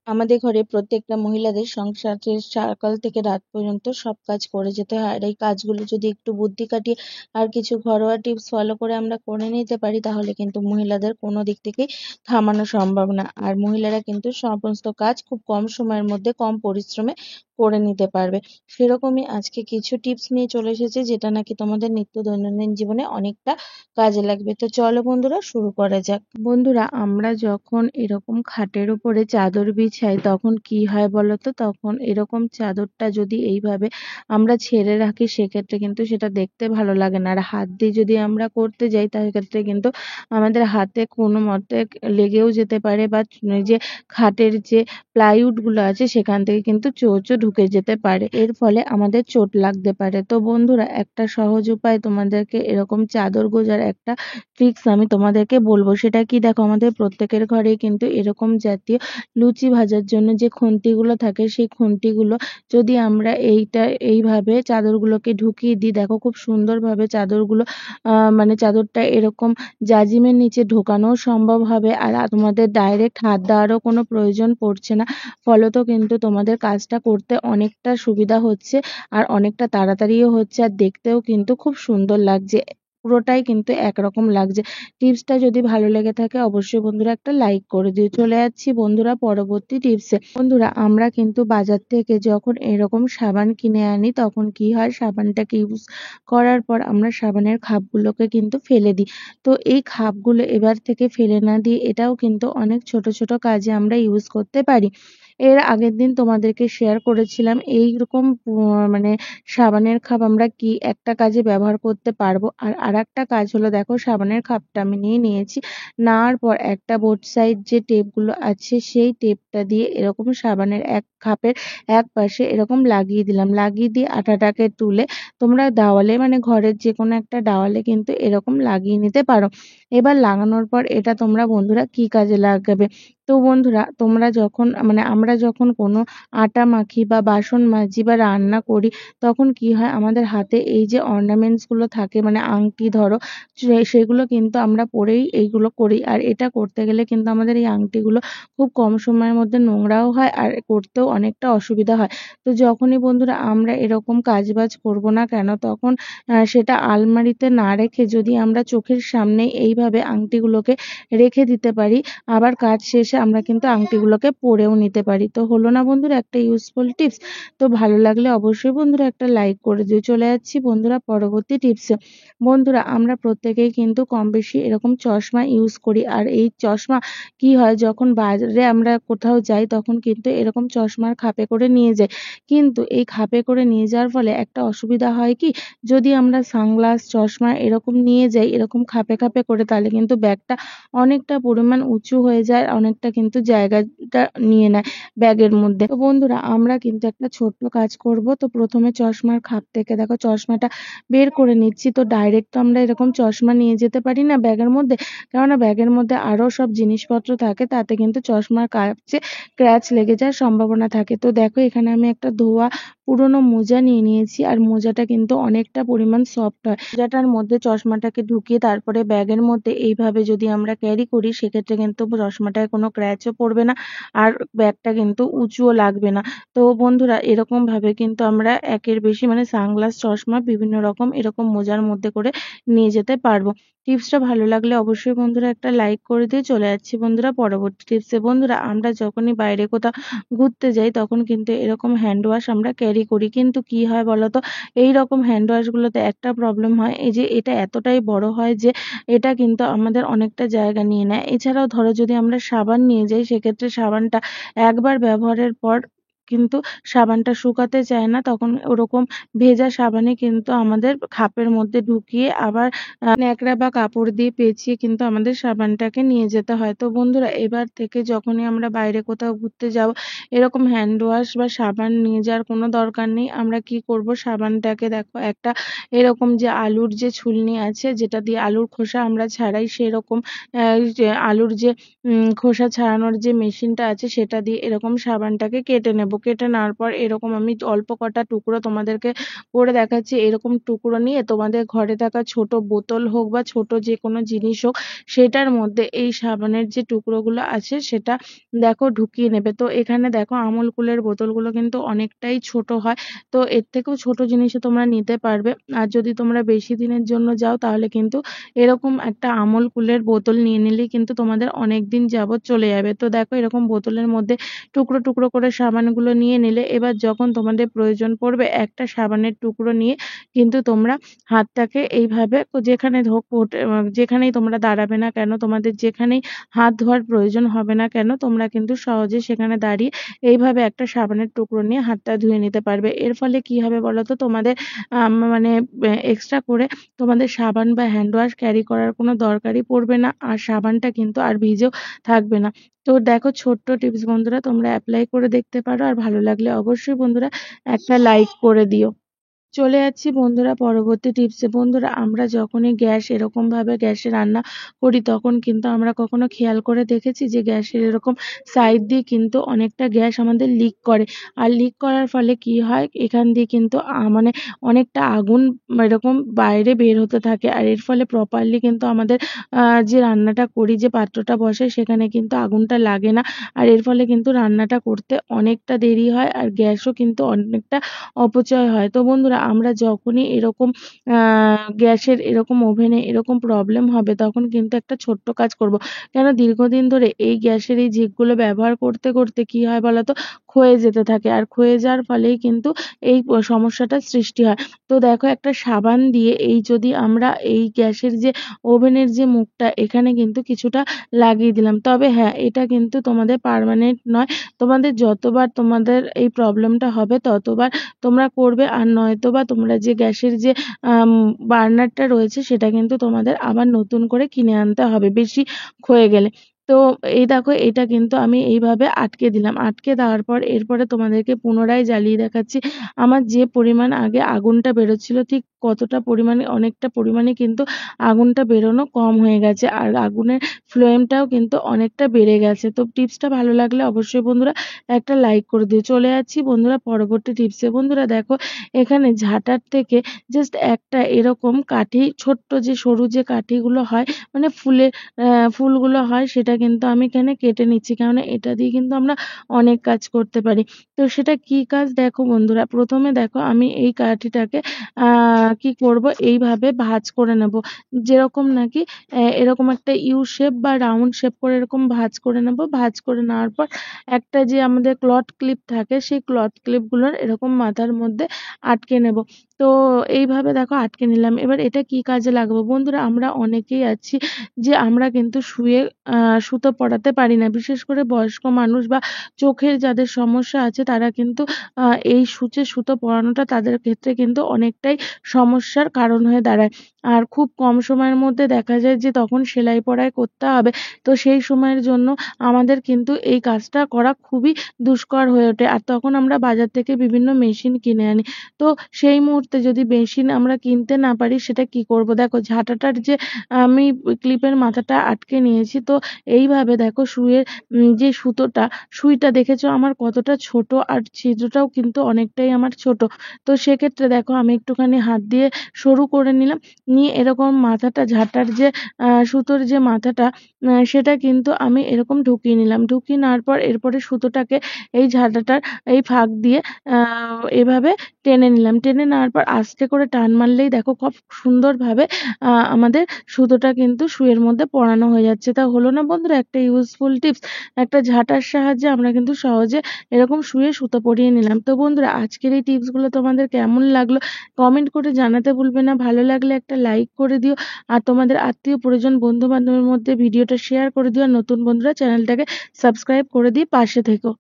আমাদের ঘরে প্রত্যেকটা মহিলাদের সংসারের সকাল থেকে রাত পর্যন্ত সব কাজ করে যেতে হয়। আর এই কাজগুলো যদি একটু বুদ্ধি খাটিয়ে আর কিছু ঘরোয়া টিপস ফলো করে আমরা করে নিতে পারি, তাহলে কিন্তু মহিলাদের কোনো দিক থেকেই থামানো সম্ভব না। আর মহিলারা কিন্তু সমস্ত কাজ খুব কম সময়ের মধ্যে কম পরিশ্রমে করে নিতে পারবে। সেরকমই আজকে কিছু টিপস নিয়ে চলে এসেছে, যেটা নাকি তোমাদের নিত্য দৈনন্দিন জীবনে অনেকটা কাজে লাগবে। তো চলো বন্ধুরা, শুরু করা যাক। বন্ধুরা, আমরা যখন এরকম খাটের উপরে চাদর বিছাই তখন কি হয় বলতো? তখন এরকম চাদরটা যদি এইভাবে আমরা ছেড়ে রাখি, সেক্ষেত্রে কিন্তু সেটা দেখতে ভালো লাগে না। আর হাত দিয়ে যদি আমরা করতে যাই, তার ক্ষেত্রে কিন্তু আমাদের হাতে কোনো মতে লেগেও যেতে পারে, বা এই যে খাটের যে প্লাইউড গুলো আছে সেখান থেকে কিন্তু চোঁচও ঢুকে যেতে পারে। এর ফলে আমাদের চোট লাগতে পারে। তো বন্ধুরা, একটা সহজ উপায় তোমাদেরকে এরকম চাদর গোজার একটা ট্রিক্স আমি তোমাদেরকে বলবো। সেটা কি, দেখো, আমাদের প্রত্যেকের ঘরেই কিন্তু এরকম জাতীয় লুচি ভাজার জন্য যে খুন্তিগুলো থাকে, সেই খুন্তিগুলো যদি আমরা এইভাবে চাদরগুলোকে ঢুকিয়ে দিই, দেখো খুব সুন্দরভাবে চাদরগুলো মানে চাদরটা এরকম জাজিমের নিচে ঢোকানোও সম্ভব হবে। আর তোমাদের ডাইরেক্ট হাত দেওয়ারও কোনো প্রয়োজন পড়ছে না। ফলত কিন্তু তোমাদের কাজটা করতে অনেকটা সুবিধা হচ্ছে, আর অনেকটা তাড়াতাড়িও হচ্ছে, আর দেখতেও কিন্তু খুব সুন্দর লাগছে। পুরোটাই কিন্তু একরকম লাগছে। টিপসটা যদি ভালো লেগে থাকে, অবশ্যই বন্ধুরা একটা লাইক করে দিও। চলে যাচ্ছি বন্ধুরা পরবর্তী টিপসে। বন্ধুরা, আমরা কিন্তু বাজার থেকে যখন এরকম সাবান কিনে আনি, তখন কি হয়, সাবানটাকে ইউজ করার পর আমরা সাবানের খাপগুলোকে কিন্তু ফেলে দিই। তো এই খাপগুলো এবার থেকে ফেলে না দিয়ে এটাও কিন্তু অনেক ছোট ছোট কাজে আমরা ইউজ করতে পারি। এর আগের দিন তোমাদেরকে শেয়ার করেছিলাম এইরকম মানে সাবানের খাপ আমরা কি একটা কাজে ব্যবহার করতে পারবো। আর আরেকটা কাজ হলো, দেখো সাবানের খাপটা আমি নিয়ে নিয়েছি। নেওয়ার পর একটা বোথ সাইড যে টেপগুলো আছে, সেই টেপটা দিয়ে এরকম সাবানের এক খাপের এক পাশে এরকম লাগিয়ে দিলাম। লাগিয়ে দিয়ে আঠাটাকে তুলে তোমরা দেওয়ালে, মানে ঘরের যে কোনো একটা দেওয়ালে কিন্তু এরকম লাগিয়ে নিতে পারো। এবার লাগানোর পর এটা তোমরা বন্ধুরা কি কাজে লাগাবে? তো বন্ধুরা, তোমরা যখন মানে আমরা যখন কোনো আটা মাখি বা বাসন মাজি বা রান্না করি, তখন কি হয়, আমাদের হাতে এই যে অর্নামেন্টস গুলো থাকে, মানে আংটি ধরো, সেগুলো কিন্তু আমরা পরেই এইগুলো করি। আর এটা করতে গেলে কিন্তু আমাদের এই আংটিগুলো খুব কম সময়ের মধ্যে নোংরাও হয়, আর করতেও অনেকটা অসুবিধা হয়। তো যখনই বন্ধুরা আমরা এরকম কাজবাজ করব না কেন, তখন সেটা আলমারিতে না রেখে যদি আমরা চোখের সামনে এইভাবে আংটিগুলোকে রেখে দিতে পারি, আবার কাজ শেষে আমরা কিন্তু আংটিগুলোকে পরেও নিতে পারি। তো হলো না বন্ধুরা একটা ইউজফুল টিপস? তো ভালো লাগলে অবশ্যই বন্ধুরা একটা লাইক করে দিও। চলে যাচ্ছি বন্ধুরা পরবর্তী টিপসে। বন্ধুরা, আমরা প্রত্যেকেই কিন্তু কম বেশি এরকম চশমা ইউজ করি। আর এই চশমা কি হয়, যখন বাজারে আমরা কোথাও যাই, তখন কিন্তু এরকম চশমার খাপে করে নিয়ে যাই। কিন্তু এই খাপে করে নিয়ে যাওয়ার ফলে একটা অসুবিধা হয় কি, যদি আমরা সানগ্লাস, চশমা এরকম নিয়ে যাই এরকম খাপে খাপে করে, তাহলে কিন্তু ব্যাগটা অনেকটা পরিমাণ উঁচু হয়ে যায়, অনেকটা কিন্তু জায়গাটা নিয়ে নেয় ব্যাগের মধ্যে। তো বন্ধুরা, আমরা কিন্তু একটা ছোট্ট কাজ করব। তো প্রথমে চশমার খাপ থেকে দেখো চশমাটা বের করে নিচ্ছি। তো ডাইরেক্ট তো আমরা এরকম চশমা নিয়ে যেতে পারি না ব্যাগের মধ্যে, কেননা ব্যাগের মধ্যে আরো সব জিনিসপত্র থাকে, তাতে কিন্তু চশমার কাছে স্ক্র্যাচ লেগে যাওয়ার সম্ভাবনা থাকে। তো দেখো, এখানে আমি একটা ধোয়া পুরোনো মোজা নিয়ে নিয়েছি, আর মোজাটা কিন্তু অনেকটা পরিমাণ সফট হয়। মোজাটার মধ্যে চশমাটাকে ঢুকিয়ে তারপরে ব্যাগের মধ্যে এইভাবে যদি আমরা ক্যারি করি, সেক্ষেত্রে কিন্তু চশমাটায় কোনো ক্র্যাচও পড়বে না, আর ব্যাগটা কিন্তু উঁচুও লাগবে না। তো বন্ধুরা, এরকম ভাবে কিন্তু আমরা একের বেশি মানে সানগ্লাস, চশমা, বিভিন্ন রকম এরকম মোজার মধ্যে করে নিয়ে যেতে পারবো। টিপসটা ভালো লাগলে অবশ্যই বন্ধুরা একটা লাইক করে দিয়ে চলে যাচ্ছি বন্ধুরা পরবর্তী টিপসে। বন্ধুরা, আমরা যখনই বাইরে কোথাও ঘুরতে যাই, তখন কিন্তু এরকম হ্যান্ড ওয়াশ আমরা ক্যারি করি। কিন্তু কি হয় বলতো, এই রকম হ্যান্ড ওয়াশ গুলোতে একটা প্রবলেম হয়, এই যে এটা এতটাই বড় হয় যে এটা কিন্তু আমাদের অনেকটা জায়গা নিয়ে নেয়। এছাড়াও ধরো, যদি আমরা সাবান নিয়ে যাই, সেক্ষেত্রে সাবানটা একবার ব্যবহারের পর কিন্তু সাবানটা শুকাতে চায় না, তখন ওরকম ভেজা সাবানে কিন্তু আমাদের খাপের মধ্যে ঢুকিয়ে আবার ন্যাকড়া বা কাপড় দিয়ে পেঁচিয়ে কিন্তু আমাদের সাবানটাকে নিয়ে যেতে হয়। তো বন্ধুরা, এবার থেকে যখনই আমরা বাইরে কোথাও ঘুরতে যাব, এরকম হ্যান্ড ওয়াশ বা সাবান নিয়ে যাওয়ার কোনো দরকার নেই। আমরা কি করব, সাবানটাকে দেখো একটা এরকম যে আলুর যে ছুলনি আছে, যেটা দিয়ে আলুর খোসা আমরা ছাড়াই, সেরকম যে আলুর যে খোসা ছাড়ানোর যে মেশিনটা আছে, সেটা দিয়ে এরকম সাবানটাকে কেটে নেব। কেটে নেওয়ার পর এরকম আমি অল্প কটা টুকরো তোমাদেরকে করে দেখাচ্ছি। এরকম টুকরো নিয়ে তোমাদের ঘরে থাকা ছোট বোতল হোক বা ছোট যে কোনো জিনিস হোক, সেটার মধ্যে এই সাবানের যে টুকরোগুলো আছে সেটা দেখো ঢুকিয়ে নেবে। তো এখানে দেখো আমুল কুলের বোতলগুলো কিন্তু অনেকটাই ছোট হয়, তো এর থেকেও ছোট জিনিসও তোমরা নিতে পারবে। আর যদি তোমরা বেশি দিনের জন্য যাও তাহলে কিন্তু এরকম একটা আমুল কুলের বোতল নিয়ে নিলেই কিন্তু তোমাদের অনেক দিন যাবত চলে যাবে। তো দেখো এরকম বোতলের মধ্যে টুকরো টুকরো করে সাবানগুলো নিয়ে নিলে, এবার যখন তোমাদের প্রয়োজন পড়বে একটা সাবানের টুকরো নিয়ে কিন্তু তোমরা হাতটাকে এইভাবে যেখানে যেখানেই তোমরা দাঁড়াবে না কেন, তোমাদের যেখানেই হাত ধোয়ার প্রয়োজন হবে না কেন, তোমরা কিন্তু সহজে সেখানে দাঁড়িয়ে এইভাবে একটা সাবানের টুকরো নিয়ে হাতটা ধুয়ে নিতে পারবে। এর ফলে কি হবে বলো তো, তোমাদের মানে এক্সট্রা করে তোমাদের সাবান বা হ্যান্ড ওয়াশ ক্যারি করার কোনো দরকারই পড়বে না, আর সাবানটা কিন্তু আর ভিজেও থাকবে না। তো দেখো ছোট্ট টিপস বন্ধুরা, তোমরা অ্যাপ্লাই করে দেখতে পারো, আর ভালো লাগলে অবশ্যই বন্ধুরা একটা লাইক করে দিও। চলে যাচ্ছি বন্ধুরা পরবর্তী টিপসে। বন্ধুরা আমরা যখনই এরকমভাবে গ্যাসে রান্না করি, তখন কিন্তু আমরা কখনো খেয়াল করে দেখেছি যে গ্যাসের এরকম সাইড দিয়ে কিন্তু অনেকটা গ্যাস আমাদের লিক করে। আর লিক করার ফলে কি হয়, এখান দিয়ে কিন্তু মানে অনেকটা আগুন এরকম বাইরে বের হতে থাকে, আর এর ফলে প্রপারলি কিন্তু আমাদের যে রান্নাটা করি, যে পাত্রটা বসে সেখানে কিন্তু আগুনটা লাগে না, আর এর ফলে কিন্তু রান্নাটা করতে অনেকটা দেরি হয়, আর গ্যাসও কিন্তু অনেকটা অপচয় হয়। তো বন্ধুরা আমরা যখনই এরকম গ্যাসের এরকম ওভেনে এরকম প্রবলেম হবে, তখন কিন্তু একটা ছোট্ট কাজ করব। কেন দীর্ঘদিন ধরে এই গ্যাসের এই ঝিকগুলো ব্যবহার করতে করতে কি হয় বলতো, ক্ষয়ে যেতে থাকে, আর ক্ষয়ে যাওয়ার ফলেই কিন্তু এই সমস্যাটার সৃষ্টি হয়। তো দেখো একটা সাবান দিয়ে এই যদি আমরা এই গ্যাসের যে ওভেনের যে মুখটা, এখানে কিন্তু কিছুটা লাগিয়ে দিলাম। তবে হ্যাঁ, এটা কিন্তু তোমাদের পার্মানেন্ট নয়, তোমাদের যতবার তোমাদের এই প্রবলেমটা হবে ততবার তোমরা করবে, আর নয়তোবা তোমরা যে গ্যাসের যে বার্নারটা রয়েছে সেটা কিন্তু তোমাদের আবার নতুন করে কিনে আনতে হবে বেশি ক্ষয়ে গেলে। তো এই দেখো এটা কিন্তু আমি এইভাবে আটকে দিলাম। আটকে দেওয়ার পর এরপরে তোমাদেরকে পুনরায় জ্বালিয়ে দেখাচ্ছি। আমার যে পরিমাণ আগে আগুনটা বেরোচ্ছিল, ঠিক কতটা পরিমাণে, অনেকটা পরিমাণে কিন্তু আগুনটা বেরোনো কম হয়ে গেছে, আর আগুনের ফ্লেমটাও কিন্তু অনেকটা বেড়ে গেছে। তো টিপসটা ভালো লাগলে অবশ্যই বন্ধুরা একটা লাইক করে দিও। চলে যাচ্ছি বন্ধুরা পরবর্তী টিপসে। বন্ধুরা দেখো এখানে ঝাঁটার থেকে জাস্ট একটা এরকম কাঠি, ছোট্ট যে সরু যে কাঠিগুলো হয়, মানে ফুলগুলো হয়, সেটা কিন্তু আমি এখানে কেটে নিচ্ছি, কেননা এটা দিয়ে কিন্তু আমরা অনেক কাজ করতে পারি। তো সেটা কি কাজ দেখো বন্ধুরা, প্রথমে দেখো আমি এই কাঠিটাকে কি করব, এইভাবে ভাঁজ করে নেব, যেরকম নাকি এরকম একটা ইউ শেপ বা রাউন্ড শেপ করে এরকম ভাঁজ করে নেব। ভাঁজ করে নেওয়ার পর একটা যে আমাদের ক্লথ ক্লিপ থাকে, সেই ক্লথ ক্লিপগুলোর এরকম মাথার মধ্যে আটকে নেব। তো এইভাবে দেখো আটকে নিলাম। এবার এটা কি কাজে লাগাবো বন্ধুরা, আমরা অনেকেই আছি যে আমরা কিন্তু শুয়ে সুতো পরাতে পারি না, বিশেষ করে বয়স্ক মানুষ বা চোখের যাদের সমস্যা আছে তারা কিন্তু এই সূচে সুতো পরানোটা তাদের ক্ষেত্রে কিন্তু অনেকটাই সমস্যার কারণ হয়ে দাঁড়ায়। আর খুব কম সময়ের মধ্যে দেখা যায় যে তখন সেলাই পড়াই করতে হবে, তো সেই সময়ের জন্য আমাদের কিন্তু এই কাজটা করা খুবই দুষ্কর হয়ে ওঠে, আর তখন আমরা বাজার থেকে বিভিন্ন মেশিন কিনে আনি। তো সেই মুহূর্তে যদি মেশিন আমরা কিনতে না পারি, সেটা কি করব, দেখো ঝাঁটাটার যে আমি ক্লিপের মাথাটা আটকে নিয়েছি, তো এইভাবে দেখো যে সুইটা দেখেছো আমার কতটা ছোট, আর ছিদ্রটাও কিন্তু অনেকটাই আমার ছোট। তো সেক্ষেত্রে দেখো আমি একটুখানি হাত দিয়ে সরু করে নিলাম, নিয়ে এরকম মাথাটা ঝাঁটার যে সুতোর যে মাথাটা, সেটা কিন্তু আমি এরকম ঢুকিয়ে নিলাম। ঢুকিয়ে নেওয়ার পর এরপরে সুতোটাকে এই ঝাঁটাটার এই ফাঁক দিয়ে এভাবে টেনে নিলাম। টেনে নেওয়ার পর আস্তে করে টান মারলেই দেখো খুব সুন্দরভাবে আমাদের সুতোটা কিন্তু সুইয়ের মধ্যে পরানো হয়ে যাচ্ছে। তা হলো না বন্ধুরা একটা ইউজফুল টিপস, একটা ঝাঁটার সাহায্যে আমরা কিন্তু সহজে এরকম শুয়ে সুতো পরিয়ে নিলাম। তো বন্ধুরা আজকের এই টিপসগুলো তোমাদের কেমন লাগলো কমেন্ট করে জানাতে ভুলবে না। ভালো লাগলে একটা লাইক করে দিও, আর তোমাদের আত্মীয় পরিজন বন্ধু বান্ধবের মধ্যে ভিডিওটা শেয়ার করে দিও, আর নতুন বন্ধুরা চ্যানেলটাকে সাবস্ক্রাইব করে দিয়ে পাশে থেকো।